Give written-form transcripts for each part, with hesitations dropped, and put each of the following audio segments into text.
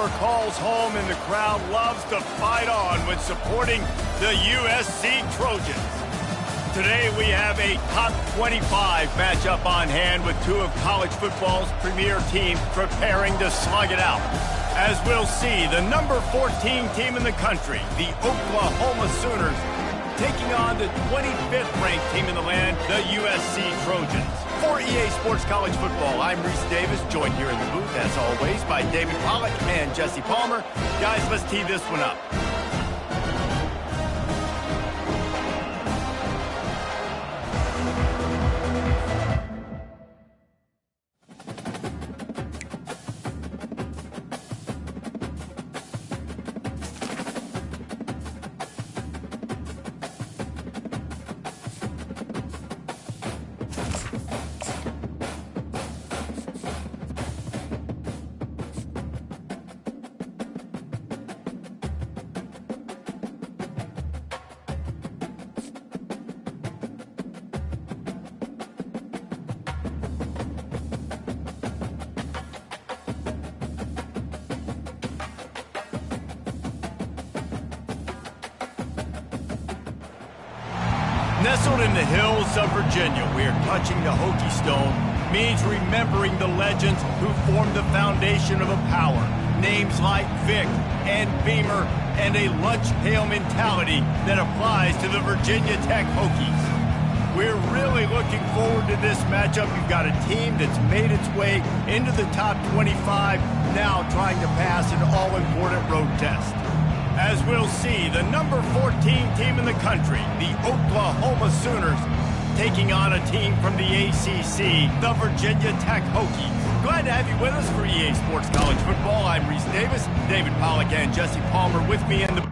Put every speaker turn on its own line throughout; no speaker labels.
score calls home, and the crowd loves to fight on when supporting the USC Trojans. Today we have a top 25 matchup on hand with two of college football's premier teams preparing to slug it out. As we'll see, the number 14 team in the country, the Oklahoma Sooners, taking on the 25th ranked team in the land, the USC Trojans. For EA Sports College Football, I'm Reese Davis, joined here in the booth, as always, by David Pollack and Jesse Palmer. Guys, let's tee this one up. Nestled in the hills of Virginia, we are touching the Hokie Stone, means remembering the legends who formed the foundation of a power. Names like Vic and Beamer, and a lunch pail mentality that applies to the Virginia Tech Hokies. We're really looking forward to this matchup. You've got a team that's made its way into the top 25, now trying to pass an all-important road test. As we'll see, the number 14 team in the country, the Oklahoma Sooners, taking on a team from the ACC, the Virginia Tech Hokies. Glad to have you with us for EA Sports College Football. I'm Reese Davis, David Pollack and Jesse Palmer with me in the...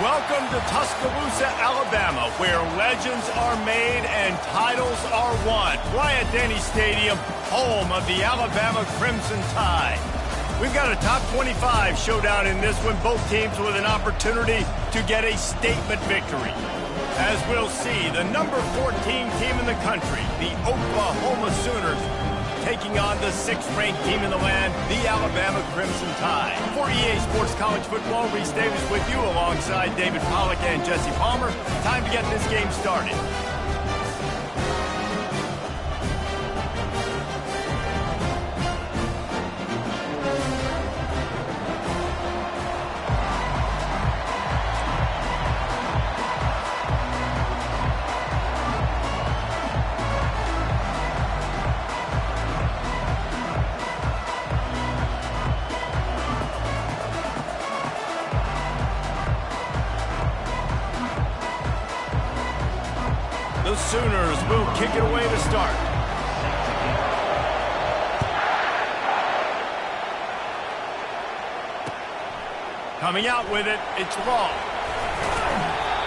Welcome to Tuscaloosa, Alabama, where legends are made and titles are won. Bryant-Denny Stadium, home of the Alabama Crimson Tide. We've got a top 25 showdown in this one, both teams with an opportunity to get a statement victory. As we'll see, the number 14 team in the country, the Oklahoma Sooners, taking on the 6th-ranked team in the land, the Alabama Crimson Tide. For EA Sports College Football, Reese Davis with you alongside David Pollack and Jesse Palmer. Time to get this game started. The Sooners will kick it away to start. Coming out with it, it's long.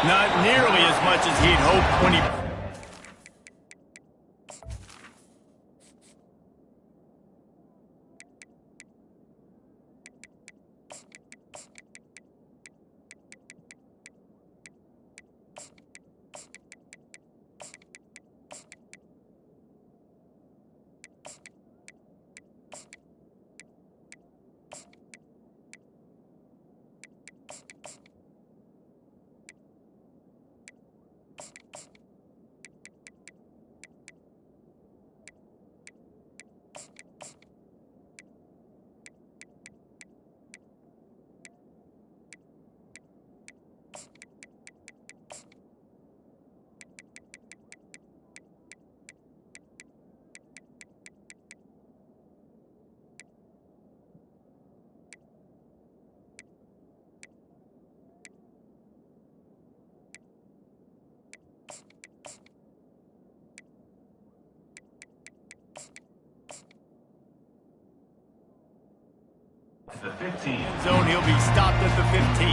Not nearly as much as he'd hoped when he...
the 15.
Zone, he'll be stopped at the 15.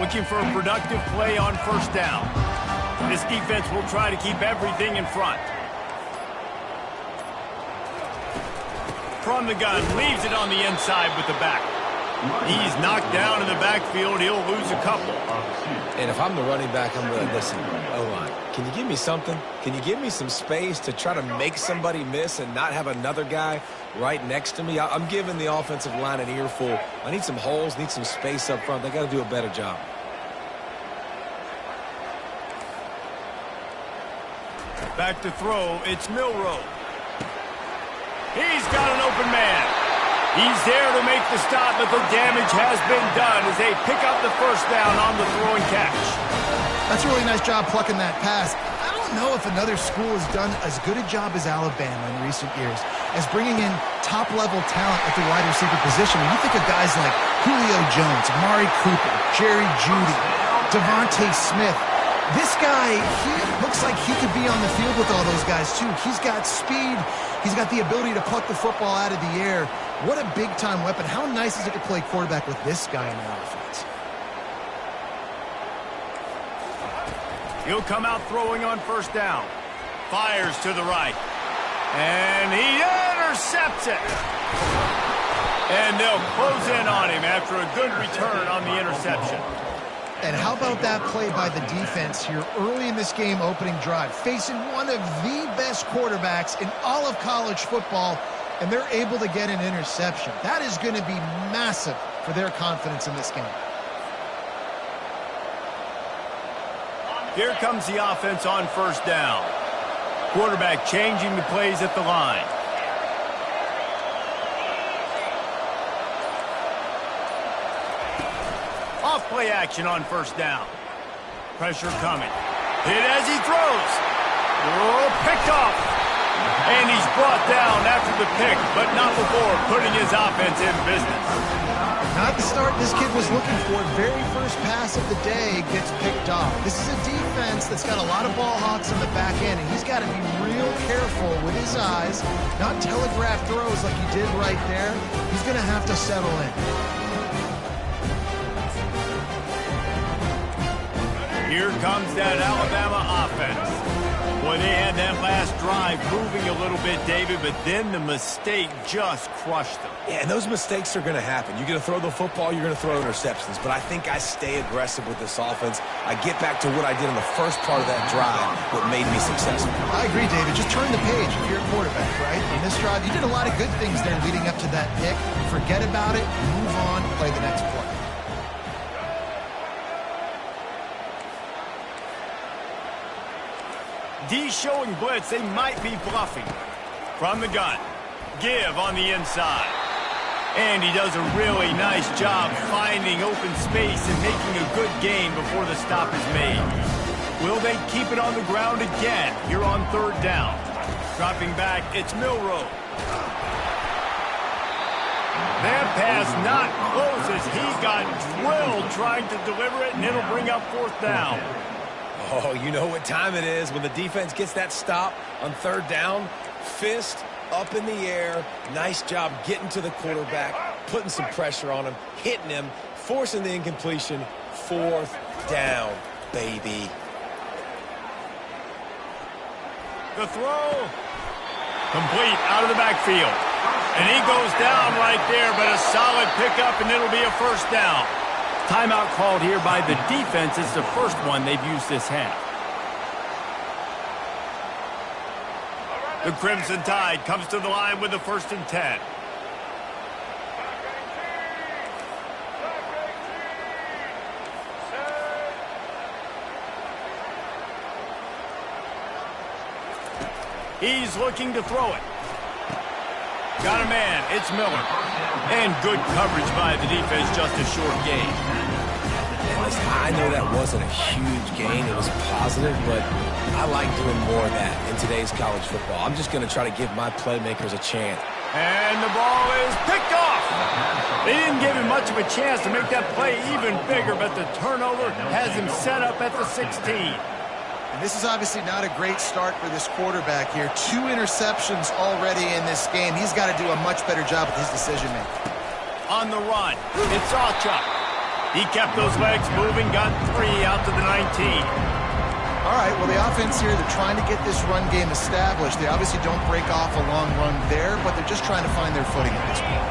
Looking for a productive play on first down. This defense will try to keep everything in front. From the gun, leaves it on the inside with the back. He's knocked down in the backfield. He'll lose a couple.
And if I'm the running back, I'm going to listen. O-line, can you give me something? Can you give me some space to try to make somebody miss and not have another guy right next to me? I'm giving the offensive line an earful. I need some holes, need some space up front. They got to do a better job.
Back to throw, it's Milroe. He's got an open man. He's there to make the stop, but the damage has been done as they pick up the first down on the throw and catch.
That's a really nice job plucking that pass. I don't know if another school has done as good a job as Alabama in recent years as bringing in top-level talent at the wide receiver position. When you think of guys like Julio Jones, Amari Cooper, Jerry Jeudy, Devontae Smith, this guy, he looks like he could be on the field with all those guys, too. He's got speed. He's got the ability to pluck the football out of the air. What a big-time weapon. How nice is it to play quarterback with this guy in their offense?
He'll come out throwing on first down. Fires to the right. And he intercepts it. And they'll close in on him after a good return on the interception.
And how about that play by the defense here early in this game opening drive, facing one of the best quarterbacks in all of college football, and they're able to get an interception. That is going to be massive for their confidence in this game.
Here comes the offense on first down. Quarterback changing the plays at the line. Off play action on first down. Pressure coming. Hit as he throws. Oh, picked off. And he's brought down after the pick, but not before putting his offense in business.
Not the start this kid was looking for. Very first pass of the day gets picked off. This is a defense that's got a lot of ball hawks on the back end, and he's got to be real careful with his eyes, not telegraph throws like he did right there. He's going to have to settle in.
Here comes that Alabama offense. Boy, they had that last drive moving a little bit, David, but then the mistake just crushed them.
Yeah, and those mistakes are going to happen. You're going to throw the football, you're going to throw interceptions. But I think I stay aggressive with this offense. I get back to what I did in the first part of that drive that made me successful.
I agree, David. Just turn the page if you're a quarterback, right? In this drive, you did a lot of good things there leading up to that pick. Forget about it, move on, play the next play.
D showing blitz, they might be bluffing. From the gun, give on the inside. And he does a really nice job finding open space and making a good gain before the stop is made. Will they keep it on the ground again here on third down? Dropping back, it's Milroe. That pass not close as he got drilled trying to deliver it, and it'll bring up fourth down.
Oh, you know what time it is when the defense gets that stop on third down. Fist up in the air. Nice job getting to the quarterback, putting some pressure on him, hitting him, forcing the incompletion. Fourth down, baby.
The throw. Complete out of the backfield. And he goes down right there, but a solid pickup, and it'll be a first down. Timeout called here by the defense. It's the first one they've used this half. The Crimson Tide comes to the line with the 1st and 10. He's looking to throw it. Got a man. It's Miller. And good coverage by the defense, just a short gain.
honest, I know that wasn't a huge gain. It was positive, but I like doing more of that in today's college football. I'm just going to try to give my playmakers a chance.
And the ball is picked off. They didn't give him much of a chance to make that play even bigger, but the turnover has him set up at the 16.
And this is obviously not a great start for this quarterback here. 2 interceptions already in this game. He's got to do a much better job with his decision-making.
On the run, it's Sawchuk. He kept those legs moving, got 3 out to the 19.
All right, well, the offense here, they're trying to get this run game established. They obviously don't break off a long run there, but they're just trying to find their footing at this point.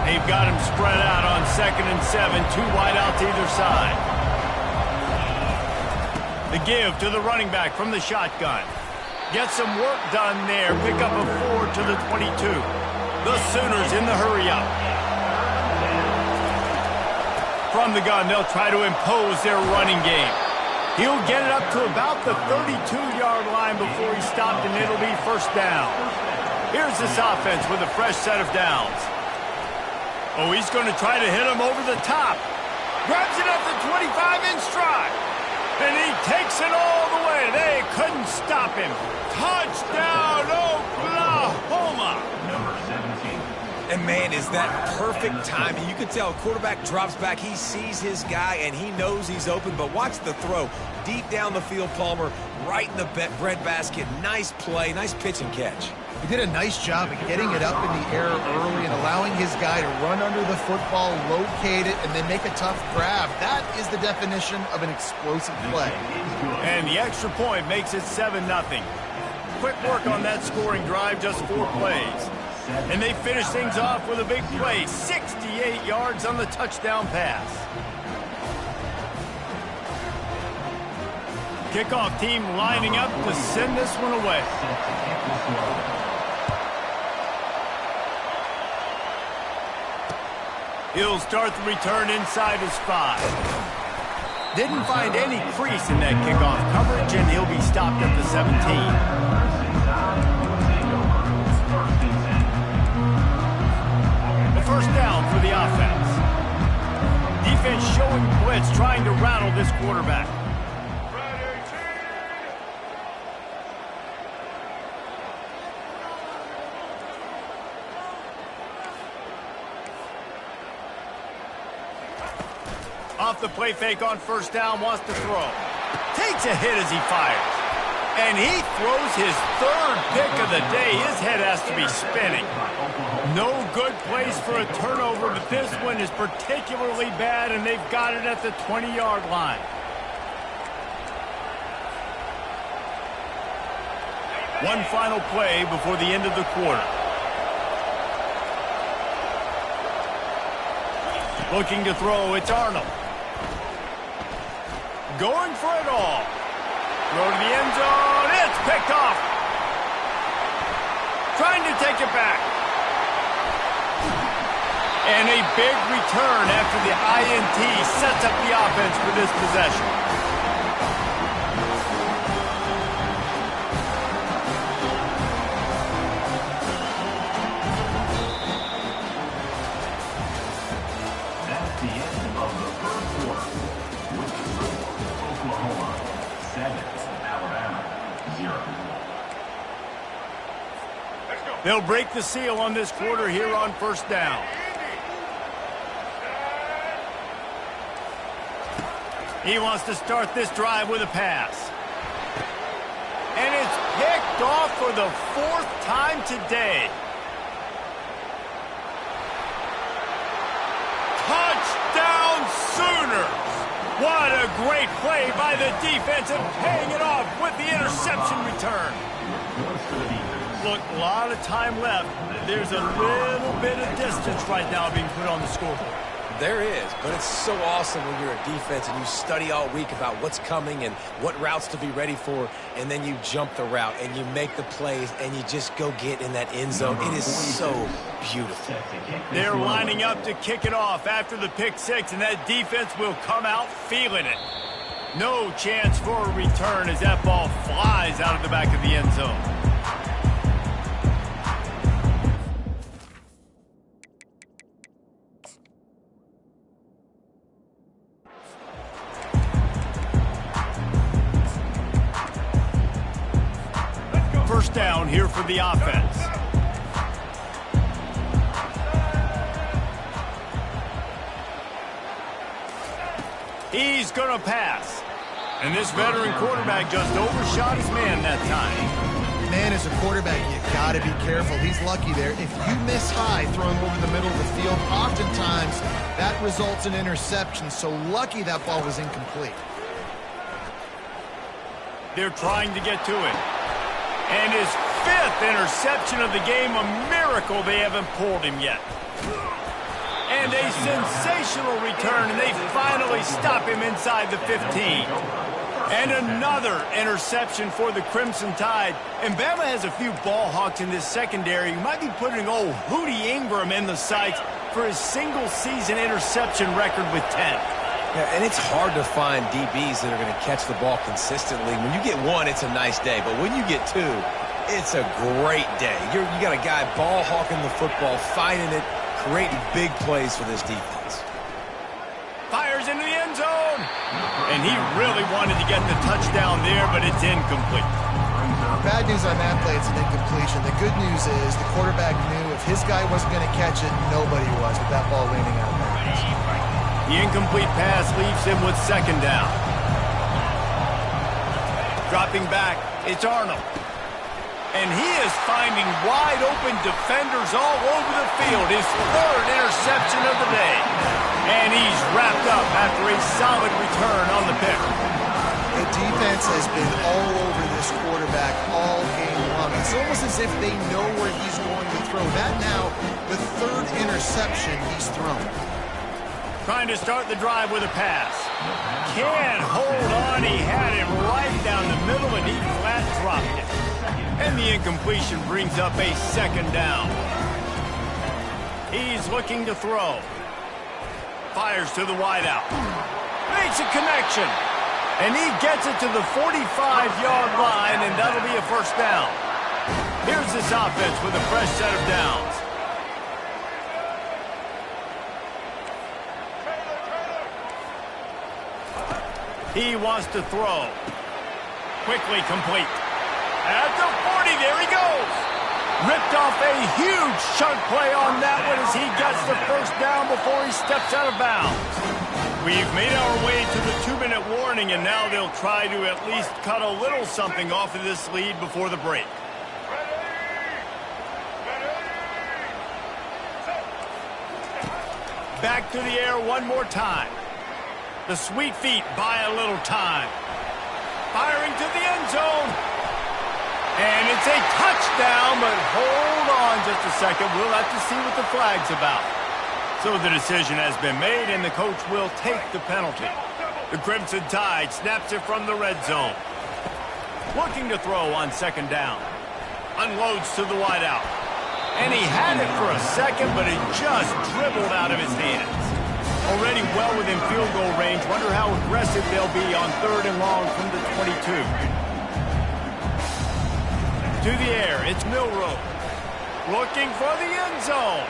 They've got him spread out on 2nd and 7, 2 wide out to either side. The give to the running back from the shotgun. Get some work done there. Pick up a 4 to the 22. The Sooners in the hurry-up. From the gun, they'll try to impose their running game. He'll get it up to about the 32-yard line before he's stopped, and it'll be first down. Here's this offense with a fresh set of downs. Oh, he's going to try to hit him over the top. Grabs it at the 25 in stride. And he takes it all the way. They couldn't stop him. Touchdown, Oklahoma.
Number 17.
And, man, is that perfect timing. You can tell a quarterback drops back. He sees his guy, and he knows he's open. But watch the throw. Deep down the field, Palmer, right in the breadbasket. Nice play, nice pitch and catch.
He did a nice job of getting it up in the air early and allowing his guy to run under the football, locate it, and then make a tough grab. That is the definition of an explosive play.
And the extra point makes it 7-0. Quick work on that scoring drive, just 4 plays. And they finish things off with a big play, 68 yards on the touchdown pass. Kickoff team lining up to send this one away. He'll start the return inside his 5. Didn't find any crease in that kickoff coverage, and he'll be stopped at the 17. First down for the offense. Defense showing blitz, trying to rattle this quarterback. Off the play fake on first down, wants to throw. Takes a hit as he fires. And he throws his 3rd pick of the day. His head has to be spinning. No good place for a turnover, but this one is particularly bad, and they've got it at the 20-yard line. One final play before the end of the quarter. Looking to throw, it's Arnold. Going for it all. Throw to the end zone. It's picked off. Trying to take it back. And a big return after the INT sets up the offense for this possession.
That's the end of the first quarter. With the score, Oklahoma 7, Alabama 0.
They'll break the seal on this quarter here on first down. He wants to start this drive with a pass. And it's picked off for the 4th time today. Touchdown Sooners! What a great play by the defense and paying it off with the interception return. Look, a lot of time left. There's a little bit of distance right now being put on the scoreboard.
There is, but it's so awesome when you're a defense and you study all week about what's coming and what routes to be ready for, and then you jump the route and you make the plays and you just go get in that end zone. It is so beautiful.
They're lining up to kick it off after the pick 6, and that defense will come out feeling it. No chance for a return as that ball flies out of the back of the end zone. first down here for the offense. He's going to pass. And this veteran quarterback just overshot his man that time.
Man, as a quarterback, you got to be careful. He's lucky there. If you miss high throwing over the middle of the field, oftentimes that results in interception. So lucky that ball was incomplete.
They're trying to get to it. And his 5th interception of the game, a miracle they haven't pulled him yet. And a sensational return, and they finally stop him inside the 15. And another interception for the Crimson Tide. And Bama has a few ball hawks in this secondary. You might be putting old Hootie Ingram in the sights for his single-season interception record with 10.
Yeah, and it's hard to find DBs that are going to catch the ball consistently. When you get one, it's a nice day. But when you get two, it's a great day. You got a guy ball hawking the football, finding it, creating big plays for this defense.
Fires into the end zone. And he really wanted to get the touchdown there, but it's incomplete.
Bad news on that play, it's an incompletion. The good news is the quarterback knew if his guy wasn't going to catch it, nobody was with that ball landing out of bounds.
The incomplete pass leaves him with 2nd down. Dropping back, it's Arnold. And he is finding wide-open defenders all over the field. His 3rd interception of the day. And he's wrapped up after a solid return on the pick.
The defense has been all over this quarterback all game long. It's almost as if they know where he's going to throw. That now, the 3rd interception he's thrown.
Trying to start the drive with a pass. Can't hold on. He had it right down the middle, and he flat dropped it. And the incompletion brings up a 2nd down. He's looking to throw. Fires to the wideout. Makes a connection. And he gets it to the 45-yard line, and that'll be a 1st down. Here's this offense with a fresh set of downs. He wants to throw. Quickly complete. At the 40, there he goes. Ripped off a huge chunk play on that one as he gets the 1st down before he steps out of bounds. We've made our way to the 2-minute warning, and now they'll try to at least cut a little something off of this lead before the break. Back to the air one more time. The sweet feet buy a little time. Firing to the end zone. And it's a touchdown, but hold on just a second. We'll have to see what the flag's about. So the decision has been made, and the coach will take the penalty. The Crimson Tide snaps it from the red zone. Looking to throw on 2nd down. Unloads to the wideout. And he had it for a second, but it just dribbled out of his hands. Already well within field goal range. Wonder how aggressive they'll be on 3rd and long from the 22. To the air, it's Milroe. Looking for the end zone.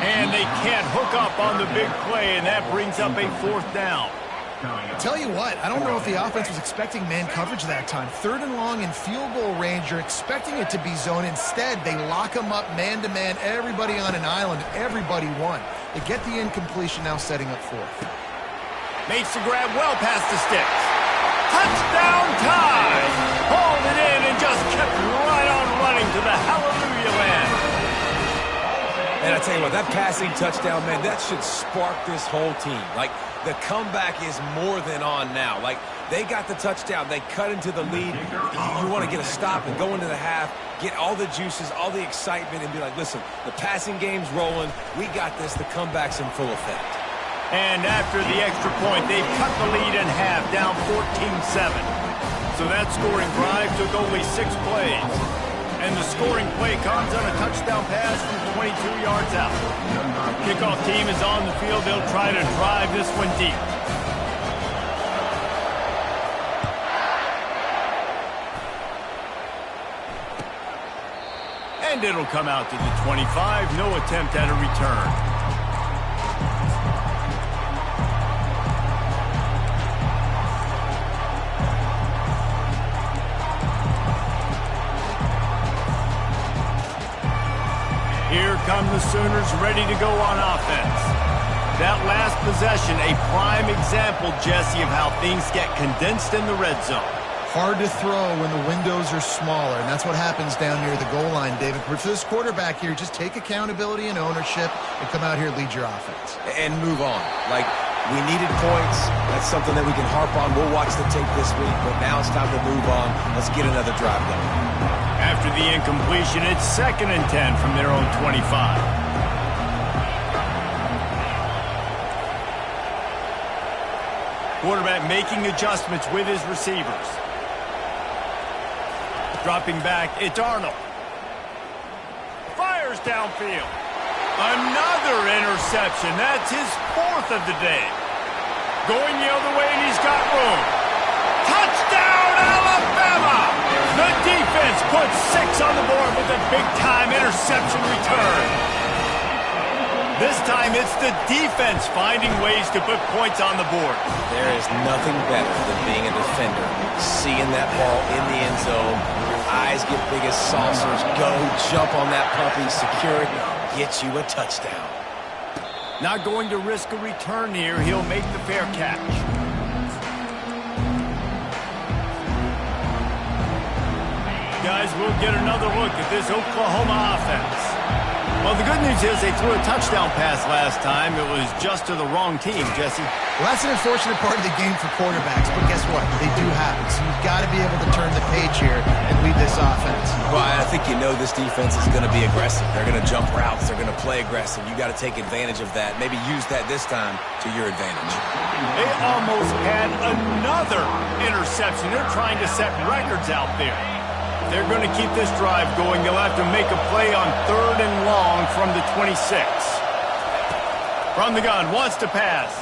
And they can't hook up on the big play, and that brings up a 4th down.
Tell you what, I don't know if the offense was expecting man coverage that time. 3rd and long in field goal range, you're expecting it to be zone. Instead, they lock them up man-to-man, everybody on an island, everybody won. They get the incompletion, now setting up 4th.
Makes the grab well past the sticks. Touchdown Tide! Hauled it in and just kept right on running to the hallelujah land.
And I tell you what, that passing touchdown, man, that should spark this whole team. Like, the comeback is more than on now. Like, they got the touchdown. They cut into the lead. You want to get a stop and go into the half, get all the juices, all the excitement, and be like, listen, the passing game's rolling. We got this. The comeback's in full effect.
And after the extra point, they cut the lead in half, down 14-7. So that scoring drive took only 6 plays. And the scoring play comes on a touchdown pass from 22 yards out. Kickoff team is on the field. They'll try to drive this one deep. And it'll come out to the 25. No attempt at a return. come the Sooners ready to go on offense. That last possession, a prime example, Jesse, of how things get condensed in the red zone.
Hard to throw when the windows are smaller, and that's what happens down near the goal line, David. But for this quarterback here, just take accountability and ownership and come out here and lead your offense.
And move on. Like, we needed points. That's something that we can harp on. We'll watch the tape this week, but now it's time to move on. Let's get another drive going.
After the incompletion, it's 2nd and 10 from their own 25. Quarterback making adjustments with his receivers. Dropping back, it's Arnold. Fires downfield. Another interception. That's his 4th of the day. Going the other way, and he's got room. Touchdown, Alabama! The defense puts 6 on the board with a big-time interception return. This time, it's the defense finding ways to put points on the board.
There is nothing better than being a defender. Seeing that ball in the end zone, your eyes get big as saucers. Go, jump on that puppy, secure it, get you a touchdown.
Not going to risk a return here. He'll make the fair catch. Guys, we'll get another look at this Oklahoma offense. Well, the good news is they threw a touchdown pass last time. It was just to the wrong team, Jesse.
Well, that's an unfortunate part of the game for quarterbacks, but guess what? They do happen. So you've got to be able to turn the page here and lead this offense.
Well, I think you know this defense is going to be aggressive. They're going to jump routes. They're going to play aggressive. You got to take advantage of that. Maybe use that this time to your advantage.
They almost had another interception. They're trying to set records out there. They're going to keep this drive going. They'll have to make a play on 3rd and long from the 26. From the gun, wants to pass.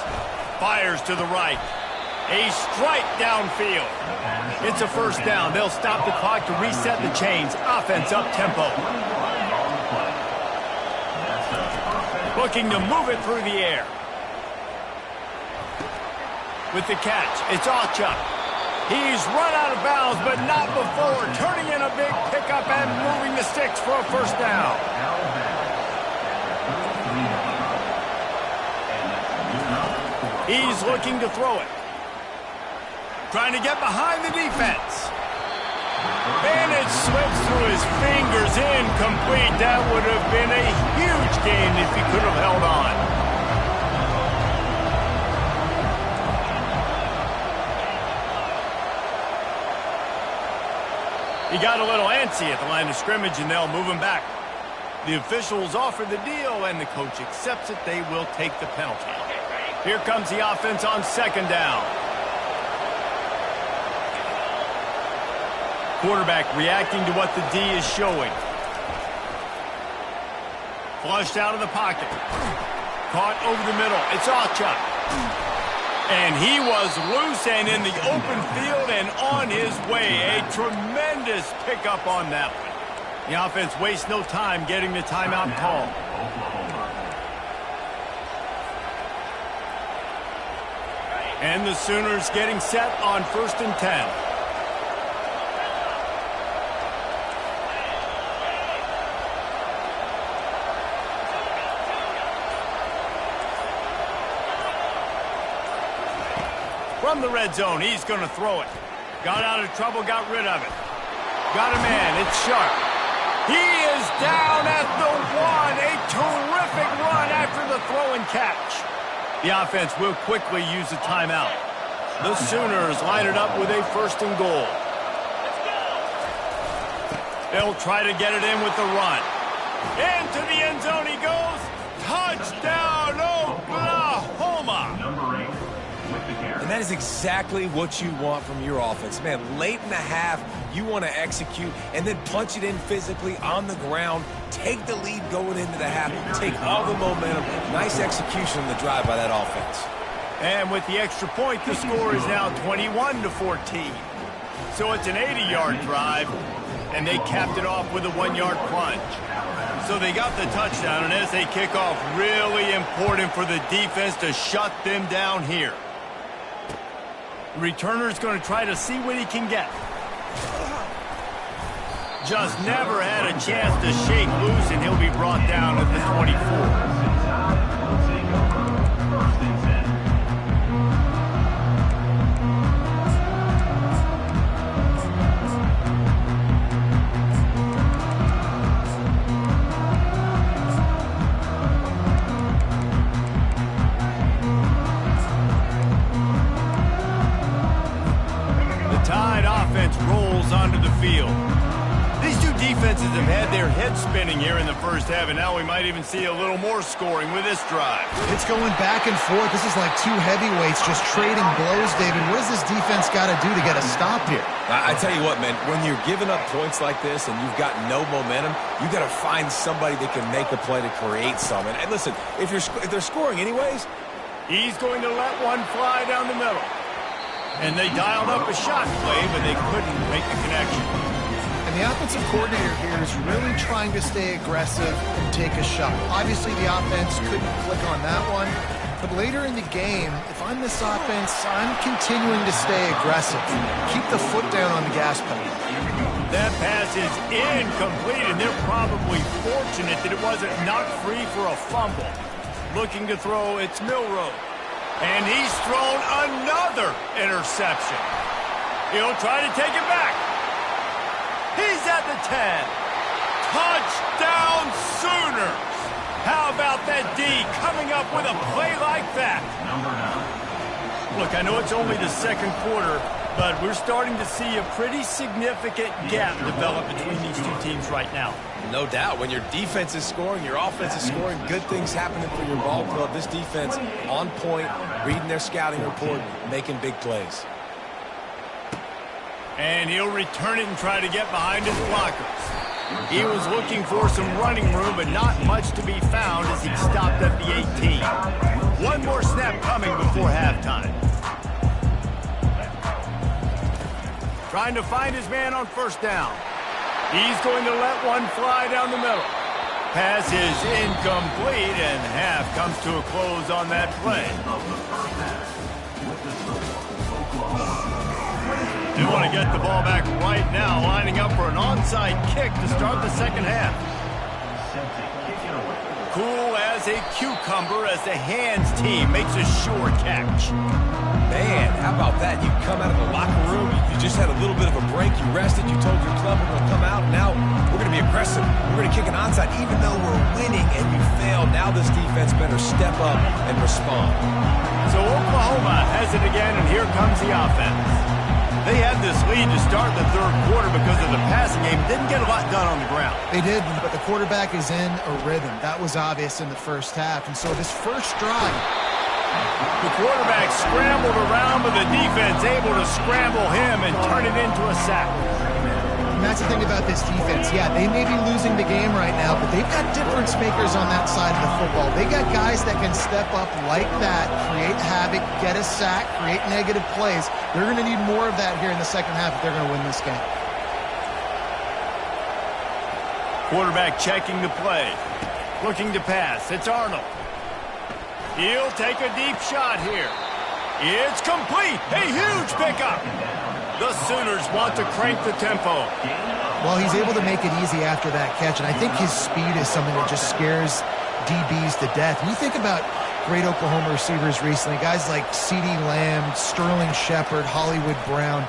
Fires to the right. A strike downfield. It's a 1st down. They'll stop the clock to reset the chains. Offense up tempo. Looking to move it through the air. With the catch, it's Achuk. He's run out of bounds, but not before turning in a big pickup and moving the sticks for a 1st down. He's looking to throw it. Trying to get behind the defense. And it slips through his fingers, incomplete. That would have been a huge gain if he could have held on. He got a little antsy at the line of scrimmage, and they'll move him back. The officials offer the deal, and the coach accepts it. They will take the penalty. Here comes the offense on 2nd down. Quarterback reacting to what the D is showing. Flushed out of the pocket. Caught over the middle. It's Achuk. And he was loose and in the open field and on his way. A tremendous pickup on that one. The offense wastes no time getting the timeout call. And the Sooners getting set on 1st and 10. From the red zone, he's going to throw it. Got out of trouble, got rid of it. Got a man, it's Sharp. He is down at the 1. A terrific run after the throw and catch. The offense will quickly use a timeout. The Sooners line it up with a 1st and goal. They'll try to get it in with the run. Into the end zone he goes. Touchdown, Oklahoma!
Number 8 with the carry.
And that is exactly what you want from your offense. Man, late in the half, you want to execute and then punch it in physically on the ground. Take the lead going into the half. Take all the momentum. Nice execution on the drive by that offense.
And with the extra point, the score is now 21-14. So it's an 80-yard drive, and they capped it off with a 1-yard plunge. So they got the touchdown, and as they kick off, really important for the defense to shut them down here. The returner's going to try to see what he can get. just never had a chance to shake loose, and he'll be brought down at the 24. Rolls onto the field. These two defenses have had their heads spinning here in the first half, and now we might even see a little more scoring with this drive.
It's going back and forth. This is like two heavyweights just trading blows, David. What does this defense got to do to get a stop here?
I tell you what, man, when you're giving up points like this and you've got no momentum, you got to find somebody that can make a play to create some. And listen, if they're scoring anyways,
he's going to let one fly down the middle. And they dialed up a shot play, but they couldn't make the connection.
And the offensive coordinator here is really trying to stay aggressive and take a shot. Obviously, the offense couldn't click on that one. But later in the game, if I'm this offense, I'm continuing to stay aggressive. Keep the foot down on the gas pedal.
That pass is incomplete, and they're probably fortunate that it wasn't knocked free for a fumble. Looking to throw, it's Milroe. And he's thrown another interception. He'll try to take it back. He's at the 10. Touchdown Sooners. How about that D coming up with a play like that? Look, I know it's only the second quarter, but we're starting to see a pretty significant gap develop between these two teams right now.
No doubt. When your defense is scoring, your offense is scoring, good things happening for your ball club. This defense on point, reading their scouting report, making big plays.
And he'll return it and try to get behind his blockers. He was looking for some running room, but not much to be found as he stopped at the 18. One more snap coming before halftime. Trying to find his man on first down. He's going to let one fly down the middle. Pass is incomplete, and half comes to a close on that play. They want to get the ball back right now, lining up for an onside kick to start the second half. Cool as a cucumber as the hands team makes a sure catch.
Man, how about that? You come out of the locker room, you just had a little bit of a break, you rested, you told your club we're going to come out, and now we're going to be aggressive. We're going to kick an onside, even though we're winning and you failed. Now this defense better step up and respond.
So Oklahoma has it again, and here comes the offense. They had this lead to start the third quarter because of the passing game. Didn't get a lot done on the ground.
They did, but the quarterback is in a rhythm. That was obvious in the first half. And so this first drive,
the quarterback scrambled around, but the defense able to scramble him and turn it into a sack.
And that's the thing about this defense. Yeah, they may be losing the game right now, but they've got difference makers on that side of the football. They got guys that can step up like that, create havoc, get a sack, create negative plays. They're going to need more of that here in the second half if they're going to win this game.
Quarterback checking the play. Looking to pass. It's Arnold. He'll take a deep shot here. It's complete. A huge pickup. The Sooners want to crank the tempo.
Well, he's able to make it easy after that catch, and I think his speed is something that just scares DBs to death. When you think about great Oklahoma receivers recently, guys like CeeDee Lamb, Sterling Shepard, Hollywood Brown,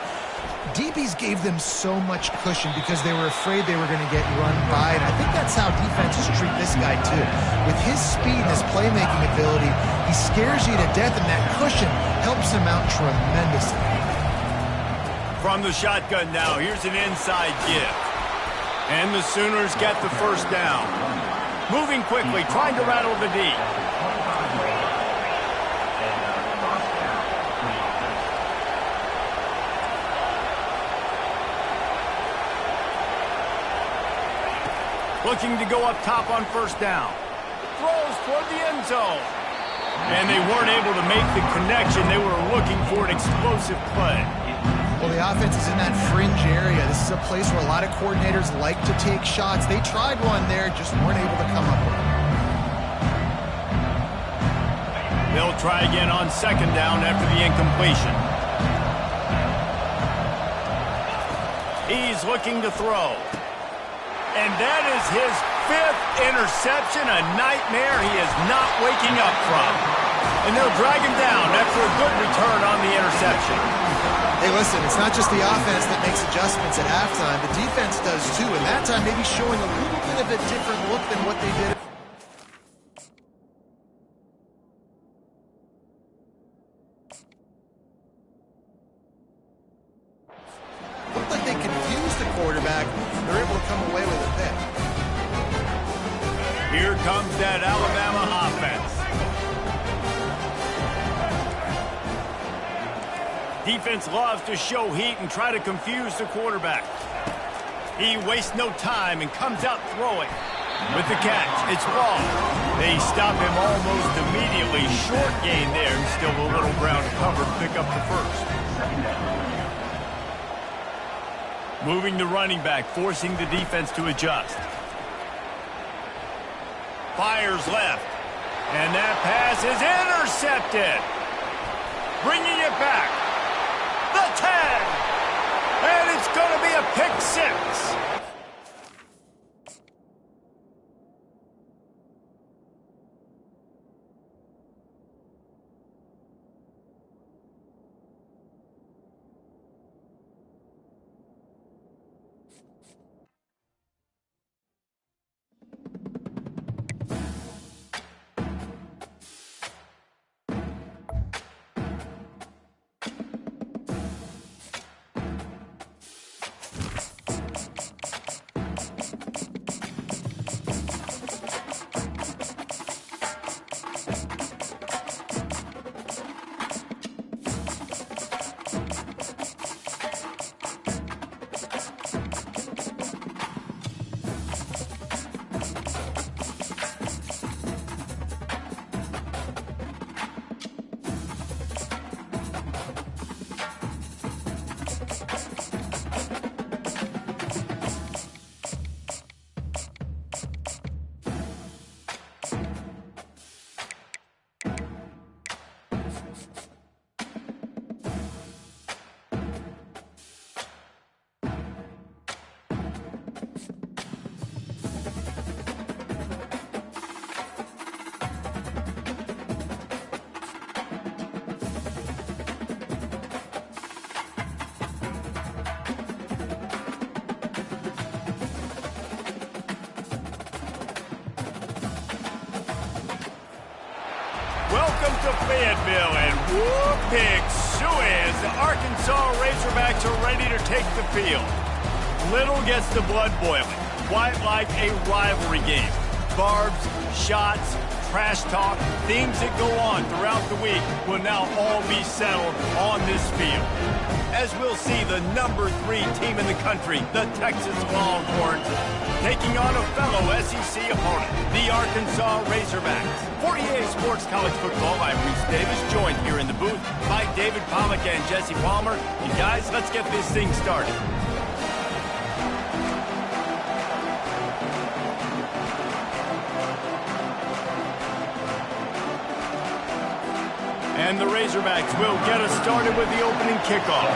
DBs gave them so much cushion because they were afraid they were going to get run by, and I think that's how defenses treat this guy too. With his speed and his playmaking ability, he scares you to death, and that cushion helps him out tremendously.
From the shotgun now, here's an inside give. And the Sooners get the first down. Moving quickly, trying to rattle the D. Looking to go up top on first down. Throws toward the end zone. And they weren't able to make the connection. They were looking for an explosive play.
Well, the offense is in that fringe area. This is a place where a lot of coordinators like to take shots. They tried one there, just weren't able to come up with it.
They'll try again on second down after the incompletion. He's looking to throw. And that is his 5th interception, a nightmare he is not waking up from. And they'll drag him down after a good return on the interception.
Hey, listen, it's not just the offense that makes adjustments at halftime. The defense does too, and that time maybe showing a little bit of a different look than what they did. Looked like they confused the quarterback. They're able to come away with a pick.
Here comes that Alabama offense. Defense loves to show heat and try to confuse the quarterback. He wastes no time and comes out throwing. With the catch, it's Ball. They stop him almost immediately. Short gain there, and still a little ground cover to pick up the first. Moving the running back, forcing the defense to adjust. Fires left. And that pass is intercepted. Bringing it back. The 10. And it's going to be a pick 6. Welcome to Fayetteville, and whoop, pig suey as the Arkansas Razorbacks are ready to take the field. Little gets the blood boiling, quite like a rivalry game. Barbs, shots, trash talk, things that go on throughout the week will now all be settled on this field. As we'll see the number 3 team in the country, the Texas Longhorns, taking on a fellow SEC opponent, the Arkansas Razorbacks. For EA Sports College Football, I'm Reese Davis, joined here in the booth by David Pollack and Jesse Palmer. And guys, let's get this thing started. And the Razorbacks will get us started with the opening kickoff.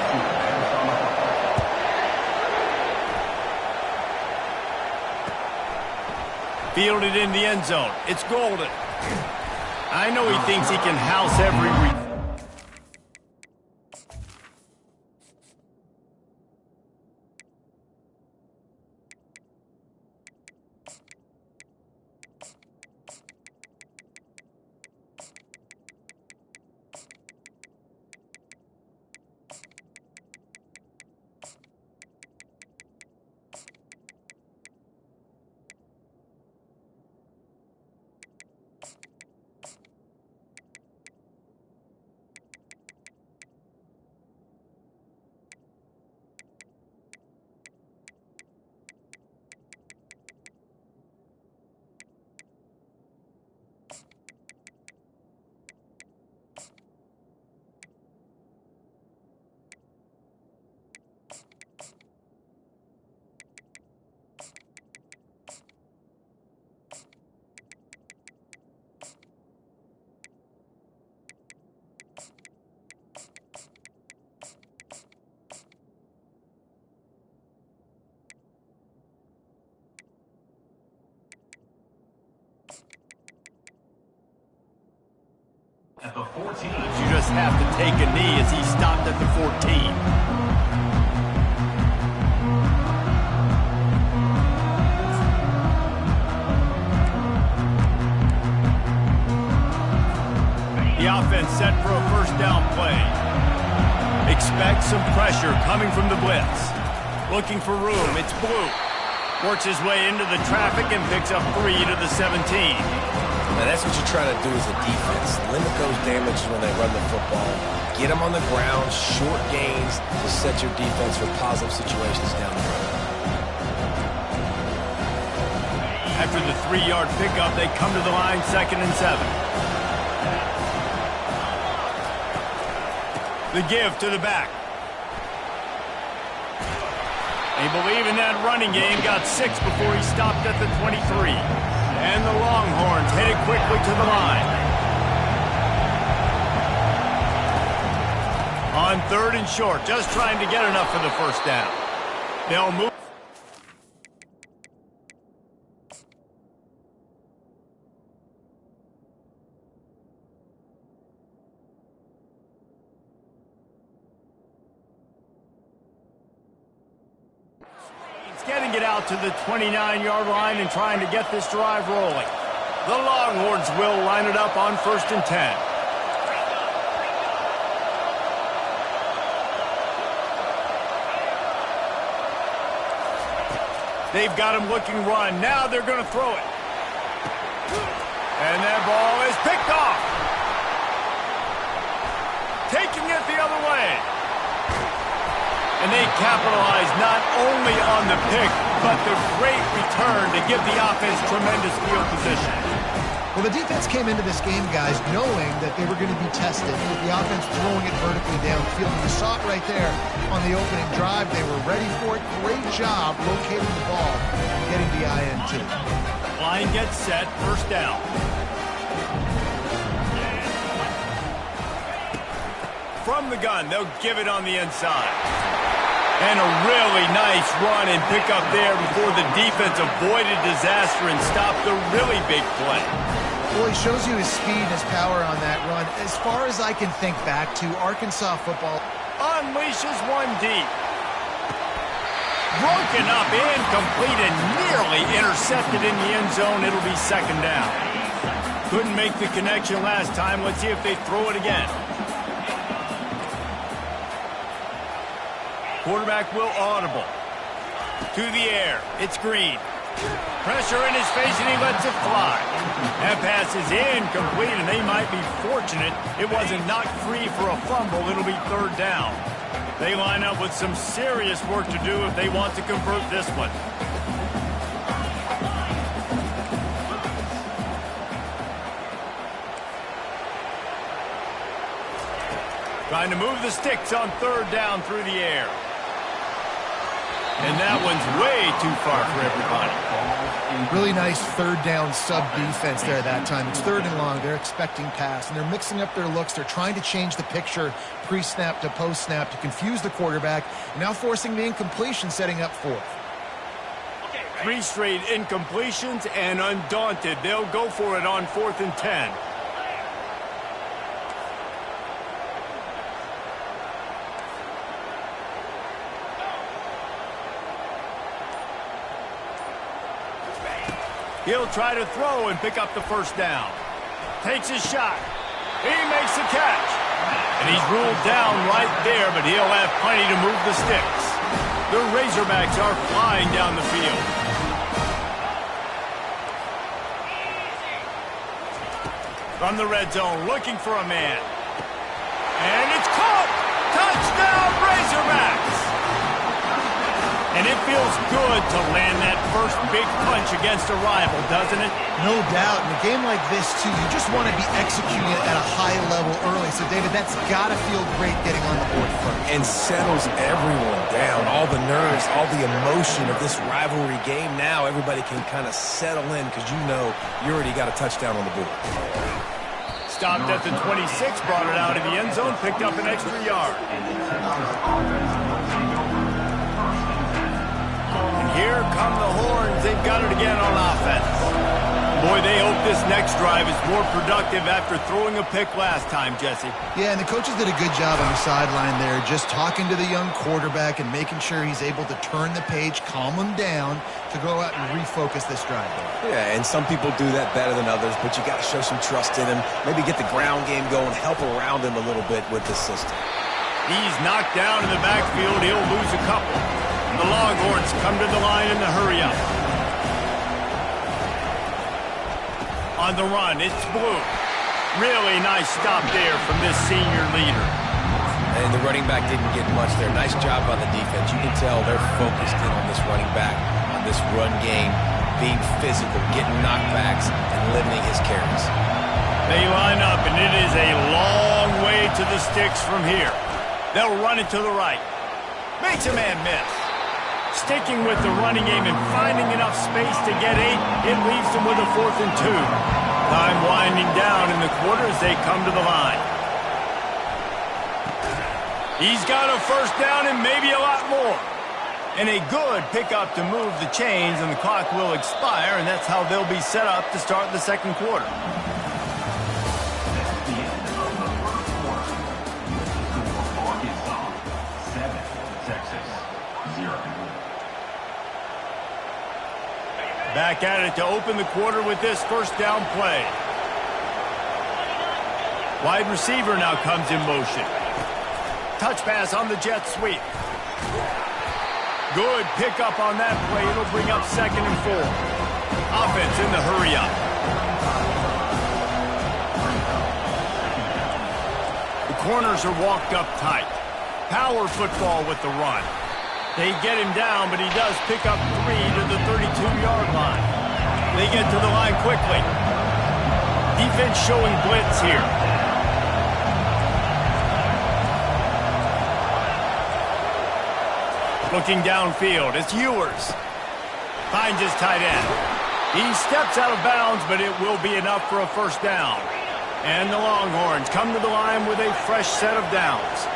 Fielded in the end zone. It's Golden. I know he thinks he can house every You just have to take a knee as he stopped at the 14. The offense set for a first down play. Expect some pressure coming from the blitz. Looking for room, it's Blue. Works his way into the traffic and picks up 3 to the 17.
Now that's what you're trying to do as a defense. Limit those damages when they run the football. Get them on the ground, short gains to set your defense for positive situations down the road.
After the 3-yard pickup, they come to the line 2nd and 7. The give to the back. They believe in that running game. Got 6 before he stopped at the 23. And the Longhorns headed quickly to the line. On 3rd and short, just trying to get enough for the first down. They'll move. Getting it out to the 29-yard line and trying to get this drive rolling. The Longhorns will line it up on 1st and 10. They've got him looking run. Now they're going to throw it. And that ball is picked off. Taking it the other way. And they capitalize not only on the pick, but the great return to give the offense tremendous field position.
Well, the defense came into this game, guys, knowing that they were going to be tested with the offense throwing it vertically downfield. And you saw it right there on the opening drive. They were ready for it. Great job locating the ball and getting the INT.
Line gets set, first down. From the gun, they'll give it on the inside. And a really nice run and pick up there before the defense avoided disaster and stopped the really big play.
Well, he shows you his speed and his power on that run. As far as I can think back to, Arkansas football
unleashes one deep. Broken up, incomplete, and nearly intercepted in the end zone. It'll be 2nd down. Couldn't make the connection last time. Let's see if they throw it again. Quarterback will audible. To the air. It's Green. Pressure in his face, and he lets it fly. That pass is incomplete, and they might be fortunate it wasn't knocked free for a fumble. It'll be 3rd down. They line up with some serious work to do if they want to convert this one. Trying to move the sticks on 3rd down through the air. And that one's way too far for everybody.
Really nice 3rd down sub defense there that time. It's 3rd and long. They're expecting pass, and they're mixing up their looks. They're trying to change the picture pre-snap to post-snap to confuse the quarterback. Now forcing the incompletion, setting up 4th.
3 straight incompletions, and undaunted, they'll go for it on 4th and 10. He'll try to throw and pick up the first down. Takes his shot. He makes the catch. And he's ruled down right there, but he'll have plenty to move the sticks. The Razorbacks are flying down the field. From the red zone, looking for a man. And it's caught! Touchdown, Razorbacks! And it feels good to land that first big punch against a rival, doesn't it?
No doubt. In a game like this, too, you just want to be executing it at a high level early. So, David, that's got to feel great getting on the board first.
And settles everyone down. All the nerves, all the emotion of this rivalry game. Now everybody can kind of settle in because you know you already got a touchdown on the board.
Stopped at the 26, brought it out of the end zone, picked up an extra yard. Here come the Horns. They've got it again on offense. Boy, they hope this next drive is more productive after throwing a pick last time, Jesse.
Yeah, and the coaches did a good job on the sideline there, just talking to the young quarterback and making sure he's able to turn the page, calm him down to go out and refocus this drive.
Yeah, and some people do that better than others, but you got to show some trust in him. Maybe get the ground game going, help around him a little bit with the system.
He's knocked down in the backfield. He'll lose a couple. The Longhorns come to the line in the hurry-up. On the run, it's Blue. Really nice stop there from this senior leader.
And the running back didn't get much there. Nice job by the defense. You can tell they're focused in on this running back, on this run game, being physical, getting knockbacks, and limiting his carries.
They line up, and it is a long way to the sticks from here. They'll run it to the right. Makes a man miss. Sticking with the running game and finding enough space to get 8, it leaves them with a 4th and 2. Time winding down in the quarter as they come to the line. He's got a first down and maybe a lot more. And a good pickup to move the chains, and the clock will expire, and that's how they'll be set up to start the second quarter.
That's the end of the first quarter. With the score, Arkansas 7, Texas 0.
Back at it to open the quarter with this first down play. Wide receiver now comes in motion. Touch pass on the jet sweep. Good pickup on that play. It'll bring up 2nd and 4. Offense in the hurry-up. The corners are walked up tight. Power football with the run. They get him down, but he does pick up 3 to the 32-yard line. They get to the line quickly. Defense showing blitz here. Looking downfield, it's Ewers. Finds his tight end. He steps out of bounds, but it will be enough for a first down. And the Longhorns come to the line with a fresh set of downs.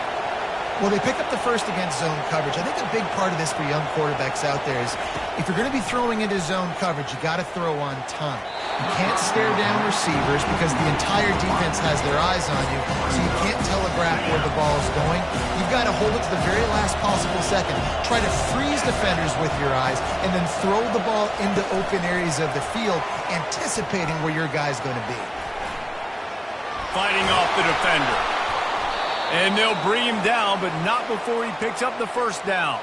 Well, they picked up the first against zone coverage. I think a big part of this for young quarterbacks out there is if you're going to be throwing into zone coverage, you got to throw on time. You can't stare down receivers because the entire defense has their eyes on you, so you can't telegraph where the ball is going. You've got to hold it to the very last possible second. Try to freeze defenders with your eyes and then throw the ball into open areas of the field, anticipating where your guy's going to be.
Fighting off the defender. And they'll bring him down, but not before he picks up the first down.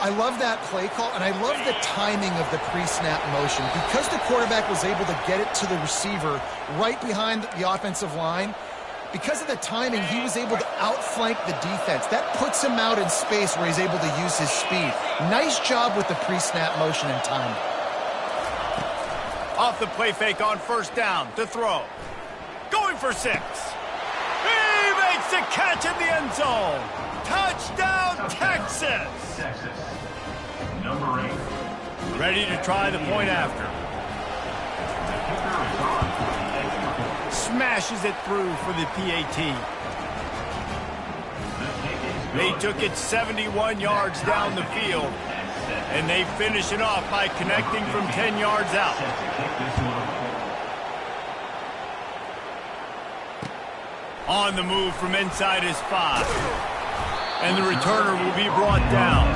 I love that play call, and I love the timing of the pre-snap motion. Because the quarterback was able to get it to the receiver right behind the offensive line, because of the timing, he was able to outflank the defense. That puts him out in space where he's able to use his speed. Nice job with the pre-snap motion and timing.
Off the play fake on first down to throw. Going for 6. He makes the catch in the end zone. Touchdown, Texas.
Texas, number 8.
Ready to try the point after. Smashes it through for the PAT. They took it 71 yards down the field, and they finish it off by connecting from 10 yards out. On the move from inside his 5. And the returner will be brought down.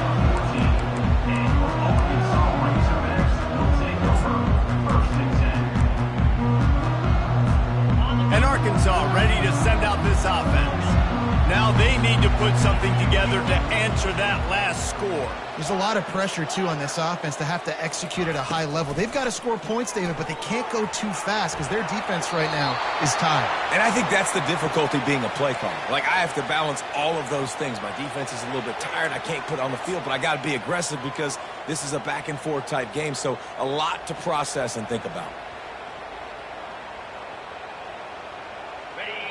And Arkansas ready to send out this offense. Now they need to put something together to answer that last score.
There's a lot of pressure, too, on this offense to have to execute at a high level. They've got to score points, David, but they can't go too fast because their defense right now is tired.
And I think that's the difficulty being a play caller. Like, I have to balance all of those things. My defense is a little bit tired. I can't put it on the field, but I got to be aggressive because this is a back-and-forth type game, so a lot to process and think about.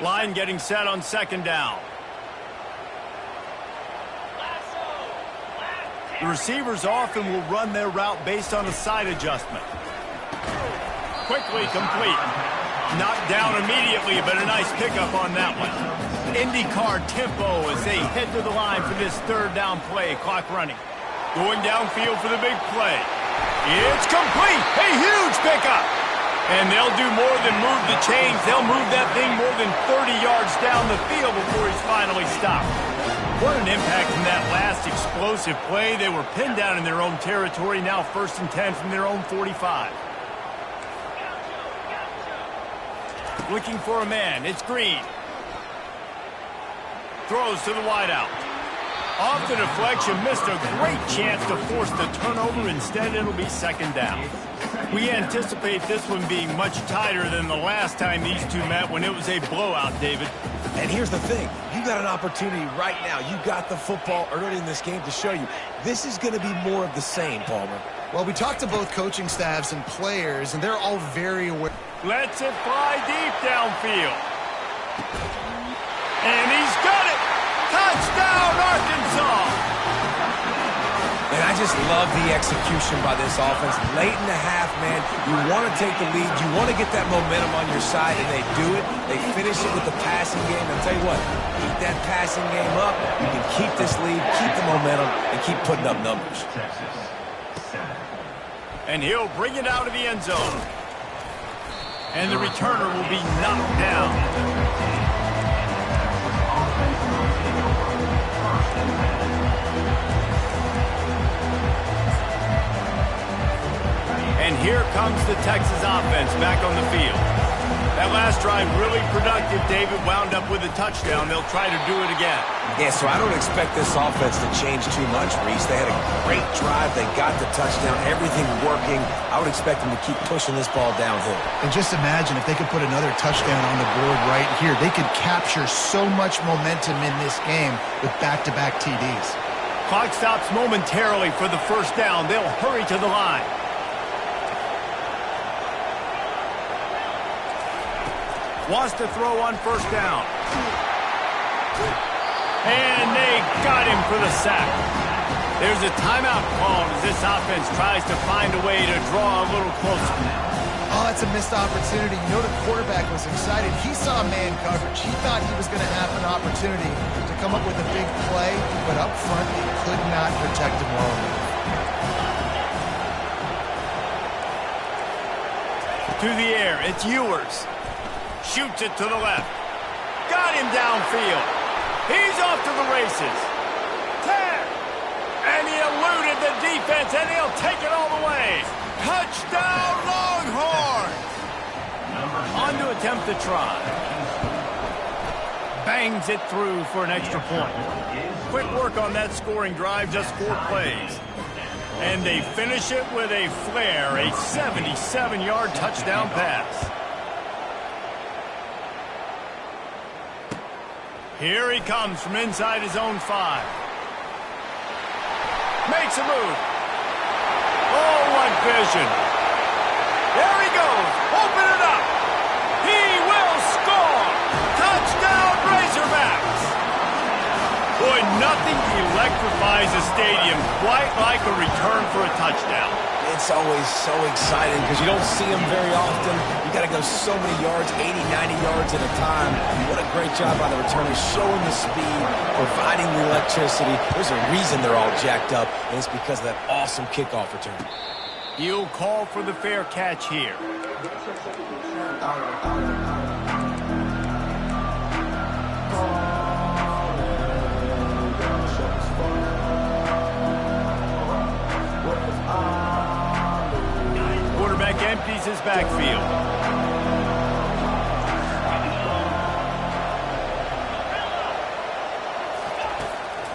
Line getting set on second down. The receivers often will run their route based on a side adjustment. Quickly complete. Knocked down immediately, but a nice pickup on that one. IndyCar tempo as they head to the line for this third down play. Clock running. Going downfield for the big play. It's complete. A huge pickup. And they'll do more than move the chains. They'll move that thing more than 30 yards down the field before he's finally stopped. What an impact from that last explosive play. They were pinned down in their own territory, now 1st and 10 from their own 45. Looking for a man, it's Green. Throws to the wideout. Off the deflection, missed a great chance to force the turnover. Instead, it'll be 2nd down. We anticipate this one being much tighter than the last time these two met when it was a blowout, David.
And here's the thing. You got an opportunity right now. You got the football early in this game to show you. This is going to be more of the same, Palmer.
Well, we talked to both coaching staffs and players, and they're all very aware.
Lets it fly deep downfield. And he's got it! Touchdown, Arkansas!
And I just love the execution by this offense. Late in the half, man, you want to take the lead. You want to get that momentum on your side, and they do it. They finish it with the passing game. I'll tell you what, keep that passing game up. You can keep this lead, keep the momentum, and keep putting up numbers.
And he'll bring it out of the end zone. And the returner will be knocked down. And here comes the Texas offense back on the field. That last drive really productive. David wound up with a touchdown. They'll try to do it again.
Yeah, so I don't expect this offense to change too much, Reese. They had a great drive. They got the touchdown. Everything working. I would expect them to keep pushing this ball downhill.
And just imagine if they could put another touchdown on the board right here. They could capture so much momentum in this game with back-to-back TDs.
Clock stops momentarily for the 1st down. They'll hurry to the line. Wants to throw on 1st down. And they got him for the sack. There's a timeout called as this offense tries to find a way to draw a little closer.
Oh, that's a missed opportunity. You know the quarterback was excited. He saw man coverage. He thought he was going to have an opportunity to come up with a big play, but up front, he could not protect him well enough.
To the air, it's Ewers. Shoots it to the left. Got him downfield. He's off to the races. 10. And he eluded the defense, and he'll take it all the way. Touchdown, Longhorn! On to attempt the try. Bangs it through for an extra point. Quick work on that scoring drive, just 4 plays. And they finish it with a flair, a 77-yard touchdown pass. Here he comes from inside his own 5. Makes a move. Oh, what vision. There he goes. Open it up. He will score. Touchdown, Razorbacks. Boy, nothing electrifies a stadium quite like a return for a touchdown.
It's always so exciting because you don't see them very often. You got to go so many yards, 80, 90 yards at a time. What a great job by the returners, showing the speed, providing the electricity. There's a reason they're all jacked up, and it's because of that awesome kickoff return.
He'll call for the fair catch here. Quarterback empties his backfield.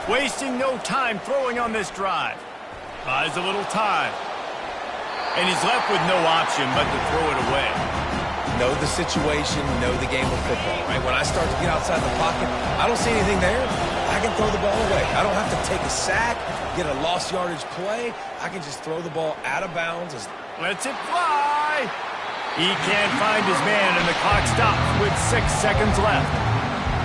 Wasting no time throwing on this drive. Buys a little time. And he's left with no option but to throw it away.
Know the situation, know the game of football, right? When I start to get outside the pocket, I don't see anything there. I can throw the ball away. I don't have to take a sack, get a lost yardage play. I can just throw the ball out of bounds.
Lets it fly. He can't find his man, and the clock stops with 6 seconds left.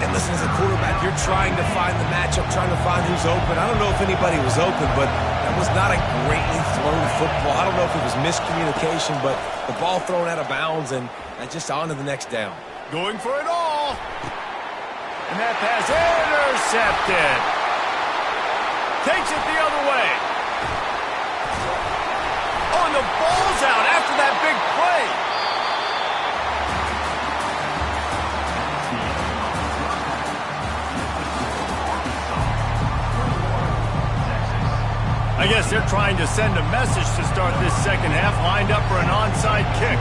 And listen, as a quarterback, you're trying to find the matchup, trying to find who's open. I don't know if anybody was open, but that was not a greatly thrown football. I don't know if it was miscommunication, but the ball thrown out of bounds and just on to the next down.
Going for it all. And that pass intercepted. Takes it the other way. Oh, and the ball's out after that big play. I guess they're trying to send a message to start this second half, lined up for an onside kick.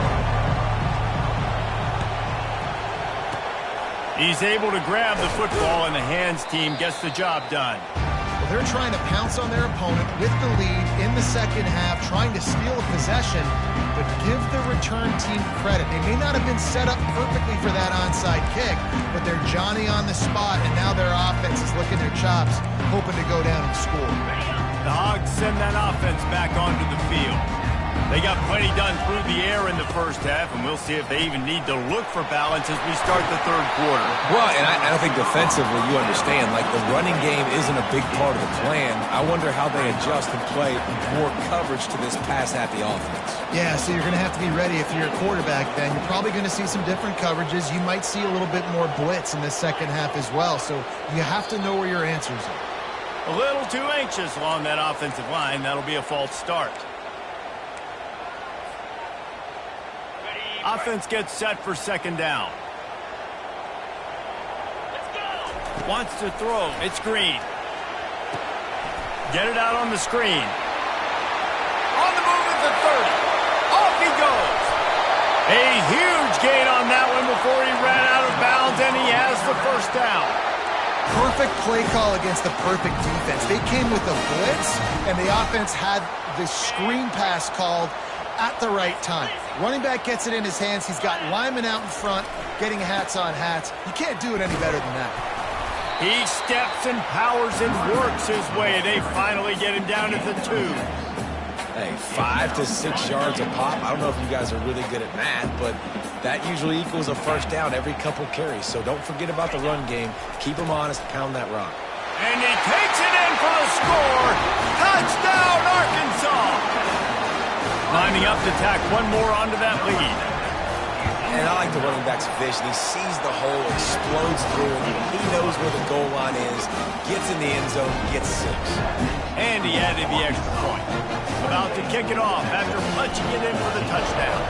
He's able to grab the football, and the hands team gets the job done.
Well, they're trying to pounce on their opponent with the lead in the second half, trying to steal a possession, but give the return team credit. They may not have been set up perfectly for that onside kick, but they're Johnny on the spot, and now their offense is licking their chops, hoping to go down and score.
The Hogs send that offense back onto the field. They got plenty done through the air in the first half, and we'll see if they even need to look for balance as we start the third quarter.
Well, and I think defensively, you understand, like the running game isn't a big part of the plan. I wonder how they adjust and play more coverage to this pass-happy offense.
Yeah, so you're going to have to be ready if you're a quarterback then. You're probably going to see some different coverages. You might see a little bit more blitz in the second half as well, so you have to know where your answers are.
A little too anxious along that offensive line. That'll be a false start. Offense gets set for second down. Let's go. Wants to throw. It's Green. Get it out on the screen. On the move at the 30. Off he goes. A huge gain on that one before he ran out of bounds, and he has the first down.
Perfect play call against the perfect defense. They came with a blitz, and the offense had the screen pass called at the right time. Running back gets it in his hands. He's got linemen out in front, getting hats on hats. You can't do it any better than that.
He steps and powers and works his way. They finally get him down at the 2.
Hey, 5 to 6 yards a pop. I don't know if you guys are really good at math, but that usually equals a first down every couple carries. So don't forget about the run game. Keep them honest, pound that rock.
And he takes it in for the score. Touchdown, Arkansas! Lining up to tack one more onto that lead.
And I like the running back's vision. He sees the hole, explodes through it. He knows where the goal line is, gets in the end zone, gets 6.
And he added the extra point. About to kick it off after punching it in for the touchdown.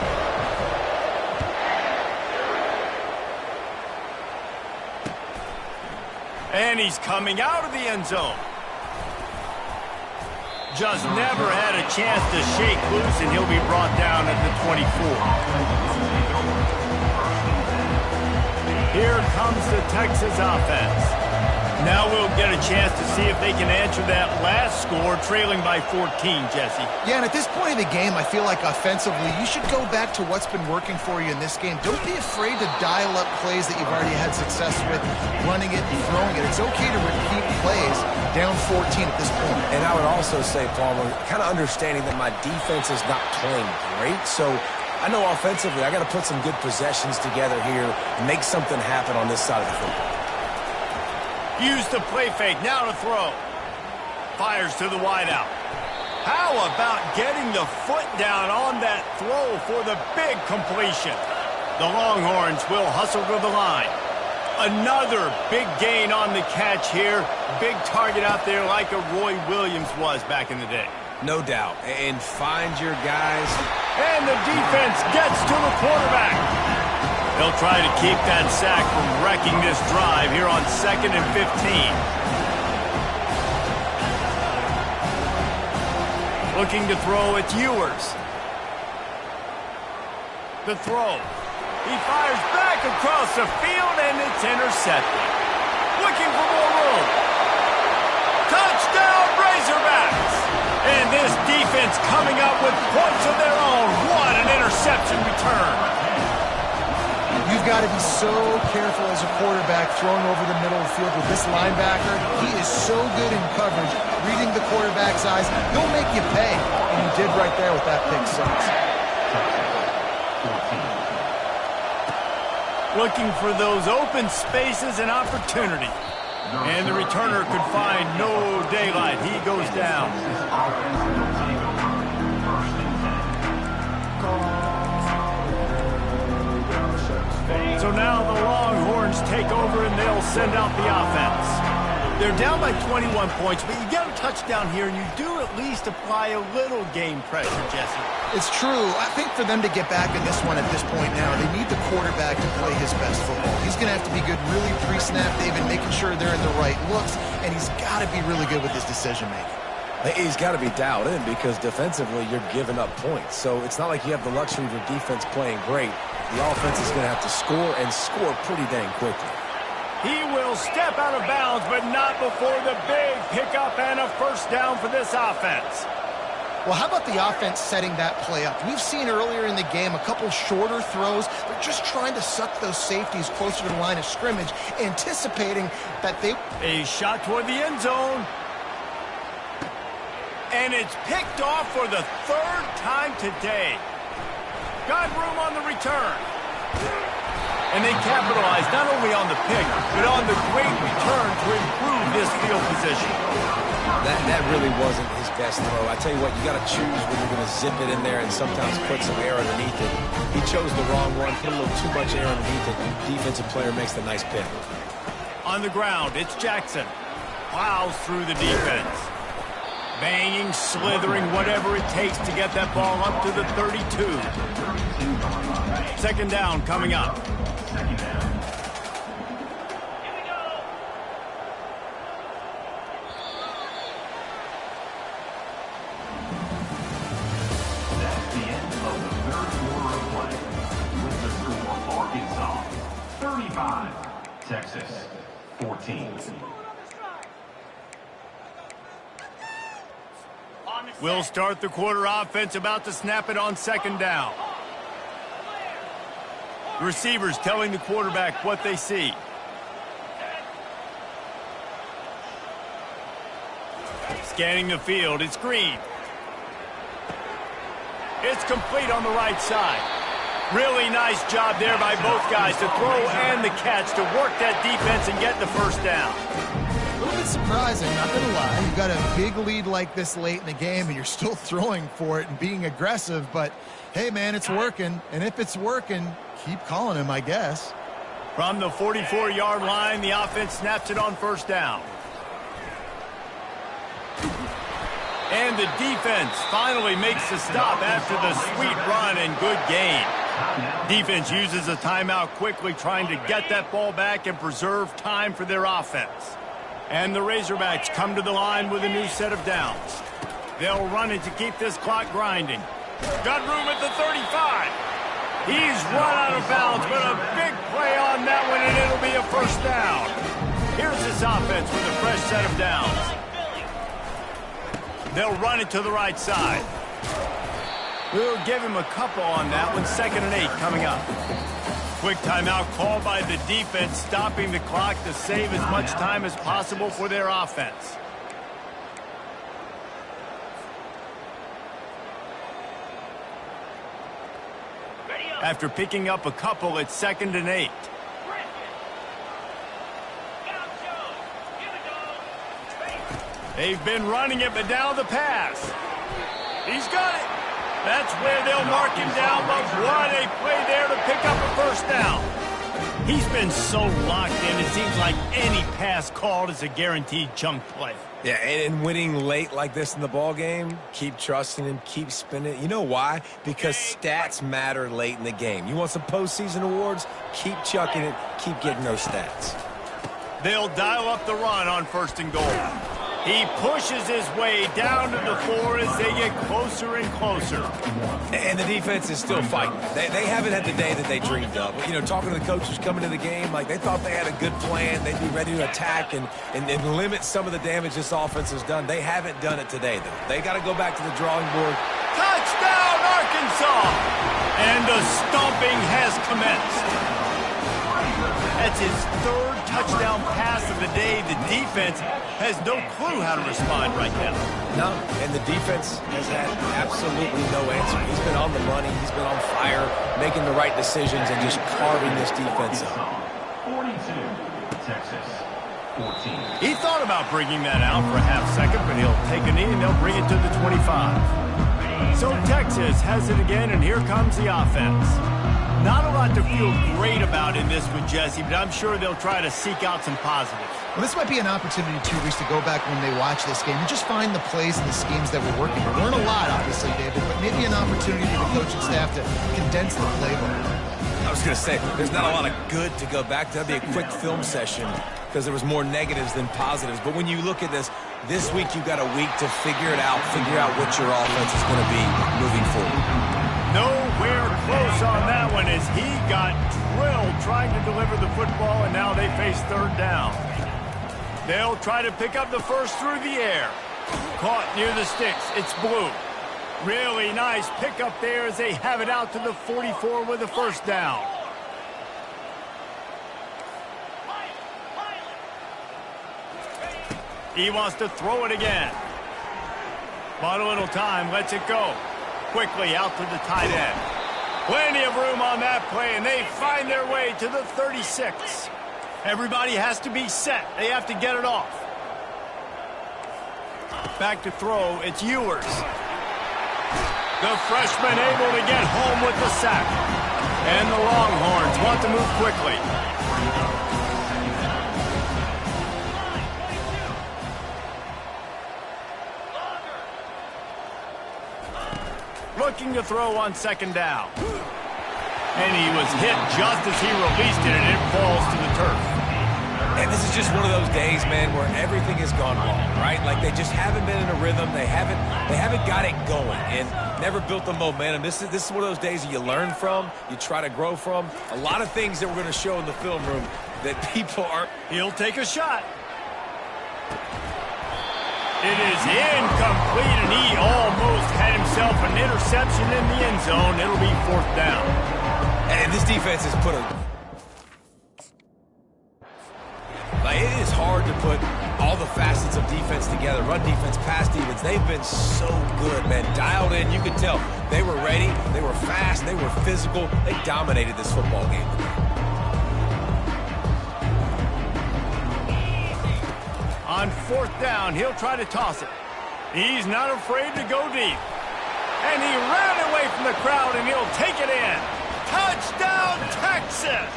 And he's coming out of the end zone. Just never had a chance to shake loose, and he'll be brought down at the 24. Here comes the Texas offense. Now we'll get a chance to see if they can answer that last score, trailing by 14, Jesse.
Yeah, and at this point of the game, I feel like offensively, you should go back to what's been working for you in this game. Don't be afraid to dial up plays that you've already had success with, running it and throwing it. It's okay to repeat plays down 14 at this point.
And I would also say, Palmer, kind of understanding that my defense is not playing great, so I know offensively I got to put some good possessions together here and make something happen on this side of the football.
Use the play fake, now to throw. Fires to the wideout. How about getting the foot down on that throw for the big completion? The Longhorns will hustle to the line. Another big gain on the catch here. Big target out there like a Roy Williams was back in the day.
No doubt. And find your guys.
And the defense gets to the quarterback. They'll try to keep that sack from wrecking this drive here on 2nd and 15. Looking to throw, it's Ewers. The throw. He fires back across the field, and it's intercepted. Looking for more room. Touchdown, Razorbacks! And this defense coming up with points of their own. What an interception return.
You've got to be so careful as a quarterback throwing over the middle of the field with this linebacker. He is so good in coverage, reading the quarterback's eyes. He'll make you pay, and he did right there with that pick 6.
Looking for those open spaces and opportunity. And the returner could find no daylight. He goes down. So now the Longhorns take over and they'll send out the offense. They're down by 21 points, but you get a touchdown here and you do at least apply a little game pressure, Jesse.
It's true. I think for them to get back in this one at this point now, they need the quarterback to play his best football. He's going to have to be good really pre-snap, David, making sure they're in the right looks, and he's got to be really good with his decision-making.
He's got to be dialed in because defensively you're giving up points. So it's not like you have the luxury of your defense playing great. The offense is going to have to score and score pretty dang quickly.
He will step out of bounds, but not before the big pickup and a first down for this offense.
Well, how about the offense setting that play up? We've seen earlier in the game a couple shorter throws. They're just trying to suck those safeties closer to the line of scrimmage, anticipating that they...
A shot toward the end zone. And it's picked off for the third time today. Got room on the return. And they capitalized not only on the pick, but on the great return to improve this field position.
That really wasn't his best throw. I tell you what, you got to choose when you're going to zip it in there and sometimes put some air underneath it. He chose the wrong one, put a little too much air underneath it. Defensive player makes the nice pick.
On the ground, it's Jackson. Plows through the defense. Banging, slithering, whatever it takes to get that ball up to the 32. Second down coming up.
Second down. That's the end of the third quarter of play. With the score, Arkansas 35, Texas 14.
We'll start the quarter offense, about to snap it on second down. The receivers telling the quarterback what they see. Scanning the field, it's Green. It's complete on the right side. Really nice job there by both guys to throw and the catch to work that defense and get the first down.
A little bit surprising, not going to lie. You've got a big lead like this late in the game, and you're still throwing for it and being aggressive. But, hey, man, it's working. And if it's working, keep calling him, I guess.
From the 44-yard line, the offense snaps it on first down. And the defense finally makes the stop after the sweet run and good gain. Defense uses a timeout quickly, trying to get that ball back and preserve time for their offense. And the Razorbacks come to the line with a new set of downs. They'll run it to keep this clock grinding. Got room at the 35. He's run out of bounds, but a big play on that one, and it'll be a first down. Here's this offense with a fresh set of downs. They'll run it to the right side. We'll give him a couple on that one. 2nd and 8 coming up. Quick timeout called by the defense, stopping the clock to save as much time as possible for their offense. After picking up a couple, it's 2nd and 8. They've been running it, but now the pass. He's got it. That's where they'll mark him down, but what a play there to pick up a first down. He's been so locked in, it seems like any pass called is a guaranteed chunk play.
Yeah, and winning late like this in the ball game, keep trusting him, keep spinning. You know why? Because stats matter late in the game. You want some postseason awards? Keep chucking it, keep getting those stats.
They'll dial up the run on 1st and goal. He pushes his way down to the 4 as they get closer and closer.
And the defense is still fighting. They haven't had the day that they dreamed of. You know, talking to the coaches coming to the game, like they thought they had a good plan. They'd be ready to attack and limit some of the damage this offense has done. They haven't done it today, though. They got to go back to the drawing board.
Touchdown, Arkansas! And the stomping has commenced. That's his 3rd touchdown pass of the day. The defense has no clue how to respond right now.
No, and the defense has had absolutely no answer. He's been on the money. He's been on fire, making the right decisions and just carving this defense up.
42, Texas 14.
He thought about bringing that out for a half second, but he'll take a knee and they'll bring it to the 25. So Texas has it again, and here comes the offense. Not a lot to feel great about in this one, Jesse, but I'm sure they'll try to seek out some positives.
Well, this might be an opportunity, too, Reese, to go back when they watch this game and just find the plays and the schemes that were working. There weren't a lot, obviously, David, but maybe an opportunity for the coaching staff to condense the playbook.
I was going to say, there's not a lot of good to go back to. That'd be a quick film session because there was more negatives than positives. But when you look at this, This week, you've got a week to figure it out, figure out what your offense is going to be moving forward.
Nowhere close on that one as he got drilled trying to deliver the football, and now they face third down. They'll try to pick up the first through the air. Caught near the sticks. It's Blue. Really nice pickup there as they have it out to the 44 with a first down. He wants to throw it again. Bought a little time, lets it go. Quickly out to the tight end. Plenty of room on that play, and they find their way to the 36. Everybody has to be set. They have to get it off. Back to throw, it's Ewers. The freshman able to get home with the sack. And the Longhorns want to move quickly. Looking to throw on second down. And he was hit just as he released it, and it falls to the turf.
And this is just one of those days, man, where everything has gone wrong, right? Like they just haven't been in a rhythm. They haven't got it going and never built the momentum. This is one of those days that you learn from, you try to grow from. A lot of things that we're going to show in the film room that people aren't.
He'll take a shot. It is incomplete, and he almost had himself an interception in the end zone. It'll be fourth down.
And this defense has put a... Like, it is hard to put all the facets of defense together. Run defense, pass defense. They've been so good, man. Dialed in. You could tell they were ready. They were fast. They were physical. They dominated this football game.
On fourth down, he'll try to toss it. He's not afraid to go deep. And he ran away from the crowd, and he'll take it in. Touchdown, Texas!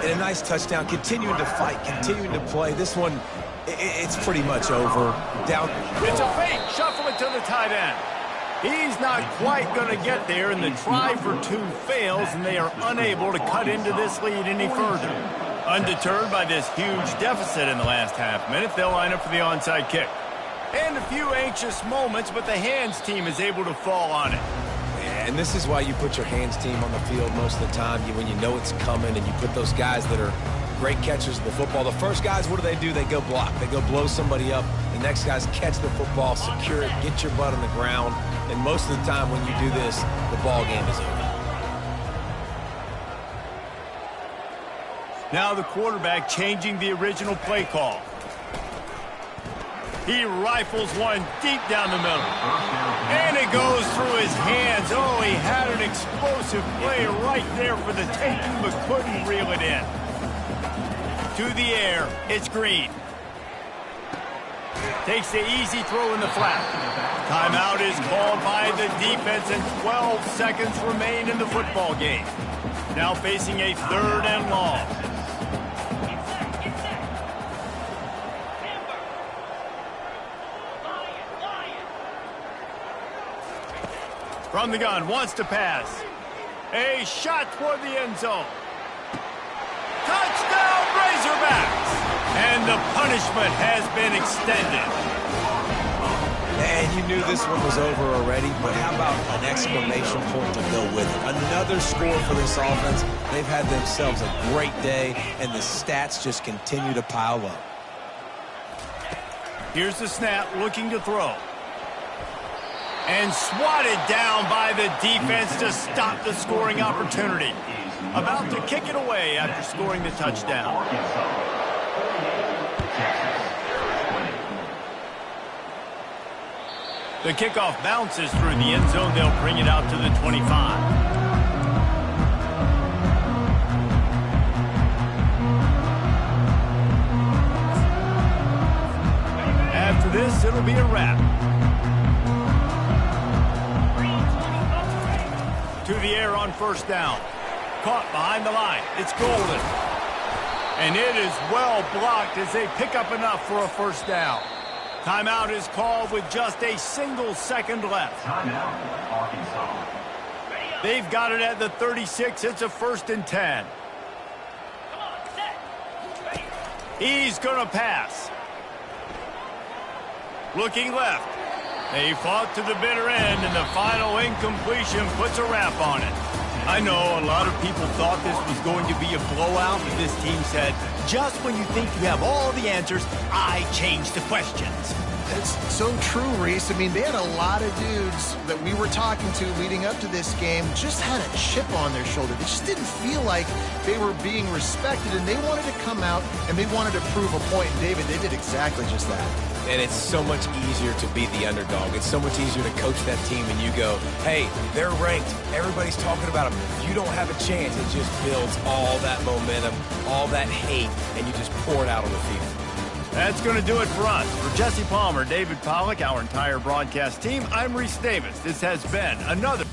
And a nice touchdown, continuing to fight, continuing to play. This one, it's pretty much over. Down.
It's a fake. Shuffle it to the tight end. He's not quite going to get there, and the try for two fails, and they are unable to cut into this lead any further. Undeterred by this huge deficit in the last half minute, they'll line up for the onside kick. And a few anxious moments, but the hands team is able to fall on it.
And this is why you put your hands team on the field most of the time, when you know it's coming, and you put those guys that are great catchers of the football. The first guys, what do? They go block. They go blow somebody up. The next guys catch the football, secure it, get your butt on the ground. And most of the time when you do this, the ball game is over.
Now the quarterback changing the original play call. He rifles one deep down the middle. And it goes through his hands. Oh, he had an explosive play right there for the taking, but couldn't reel it in. To the air, it's Green. Takes the easy throw in the flat. Timeout is called by the defense, and 12 seconds remain in the football game. Now facing a third and long. From the gun, wants to pass. A shot toward the end zone. Touchdown, Razorbacks! And the punishment has been extended.
And you knew this one was over already, but how about an exclamation point to go with it? Another score for this offense. They've had themselves a great day, and the stats just continue to pile up.
Here's the snap, looking to throw. And swatted down by the defense to stop the scoring opportunity. About to kick it away after scoring the touchdown. The kickoff bounces through the end zone. They'll bring it out to the 25. After this, it'll be a wrap. To the air on first down. Caught behind the line. It's Golden. And it is well blocked as they pick up enough for a first down. Timeout is called with just a single second left.
Timeout, Arkansas.
They've got it at the 36. It's a 1st and 10. He's going to pass. Looking left. They fought to the bitter end, and the final incompletion puts a wrap on it. I know a lot of people thought this was going to be a blowout, but this team said, just when you think you have all the answers, I change the questions.
It's so true, Reese. I mean, they had a lot of dudes that we were talking to leading up to this game just had a chip on their shoulder. They just didn't feel like they were being respected, and they wanted to come out and they wanted to prove a point. And David, they did exactly just that.
And it's so much easier to be the underdog. It's so much easier to coach that team and you go, hey, they're ranked. Everybody's talking about them. You don't have a chance. It just builds all that momentum, all that hate, and you just pour it out on the field.
That's going to do it for us. For Jesse Palmer, David Pollack, our entire broadcast team, I'm Reese Davis. This has been another